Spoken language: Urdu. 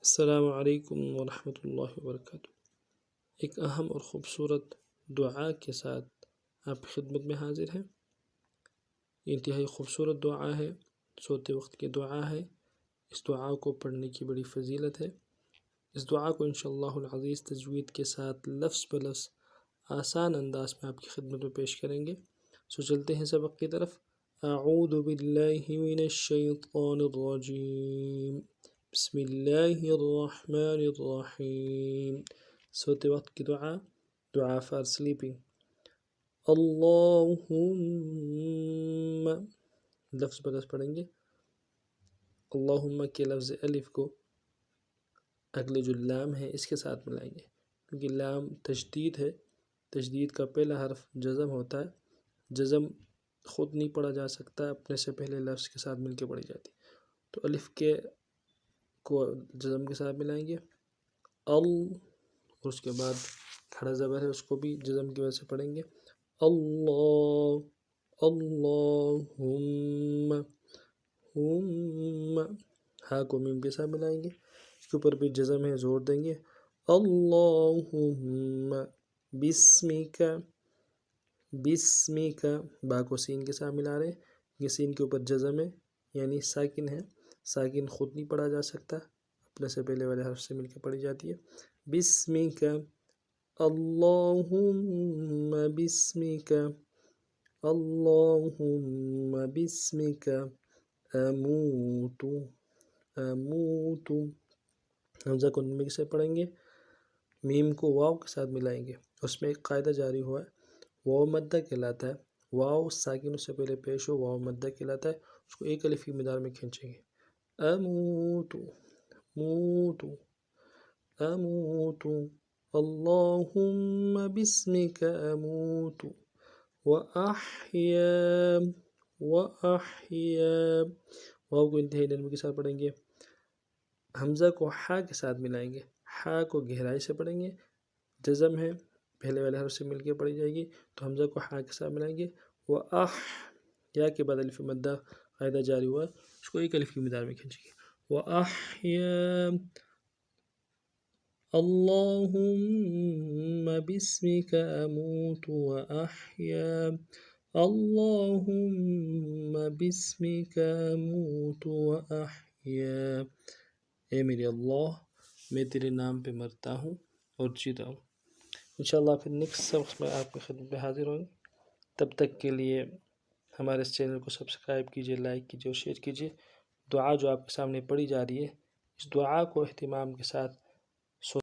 السلام علیکم ورحمۃ اللہ وبرکاتہ۔ ایک اہم اور خوبصورت دعا کے ساتھ آپ کی خدمت میں حاضر ہیں۔ انتہائی خوبصورت دعا ہے، سوتے وقت کی دعا ہے۔ اس دعا کو پڑھنے کی بڑی فضیلت ہے۔ اس دعا کو انشاءاللہ العزیز تجوید کے ساتھ لفظ بلفظ آسان انداز میں آپ کی خدمت میں پیش کریں گے۔ چلتے ہیں سبق کی طرف۔ اعوذ باللہ من الشیطان الرجیم، بسم اللہ الرحمن الرحیم۔ سوتے وقت کی دعا فار سلیپنگ۔ اللہم، لفظ بلفظ پڑھیں گے۔ اللہم کے لفظ الف کو اگلے جو لام ہے اس کے ساتھ ملائیں گے، کیونکہ لام تشدید ہے۔ تشدید کا پہلا حرف جزم ہوتا ہے۔ جزم خود نہیں پڑھا جا سکتا، اپنے سے پہلے لفظ کے ساتھ مل کے پڑھی جاتی، تو الف کے کو جزم کے ساتھ ملائیں گے۔ اور اس کے بعد کھڑا زبر ہے، اس کو بھی جزم کی وجہ سے پڑھیں گے۔ اللہم، ہا کو میم کے ساتھ ملائیں گے، اس کے اوپر بھی جزم ہے، زور دیں گے۔ اللہم بسمک، بسمک، با کو سین کے ساتھ ملا رہے ہیں، یہ سین کے اوپر جزم ہے، یعنی ساکن ہے۔ ساکن خود نہیں پڑھا جا سکتا، اپنے سے پہلے والے حرف سے مل کے پڑھی جاتی ہے۔ بسمک، اللہم بسمک، اللہم بسمک اموت، اموت، حمزہ کو نمی سے پڑھیں گے، میم کو واو کے ساتھ ملائیں گے۔ اس میں ایک قاعدہ جاری ہوا ہے، واو مدہ کہلاتا ہے۔ واو ساکن اس سے پہلے پیش ہو، واو مدہ کہلاتا ہے، اس کو ایک الف کی مقدار میں کھینچیں گے۔ اموت، موت، اموت، اللہم بسمک اموت واحیا، واحیا، واو کو انتہائی نرمی کے ساتھ پڑھیں گے۔ حمزہ کو ہا کے ساتھ ملائیں گے، ہا کو گہرائی سے پڑھیں گے، جزم ہے، پہلے والے حرف سے مل کے پڑھی جائے گی، تو حمزہ کو ہا کے ساتھ ملائیں گے۔ یا کے بعد الف مدہ قاعدہ جاری ہوا، اس کو ایک الف کی مقدار میں کھینچیں گے۔ وَأَحْيَا، اللہم بسمک اموت وَأَحْيَا، اللہم بسمک اموت وَأَحْيَا، اے میرے اللہ، میں تیرے نام پہ مرتا ہوں اور جیتا ہوں۔ انشاءاللہ پھر نیکسٹ سبق میں آپ کی خدمت میں حاضر ہوں گے۔ تب تک کے لیے ہمارے اس چینل کو سبسکرائب کیجیے، لائک کیجیے اور شیئر کیجیے۔ دعا جو آپ کے سامنے پڑھی جا رہی ہے، اس دعا کو اہتمام کے ساتھ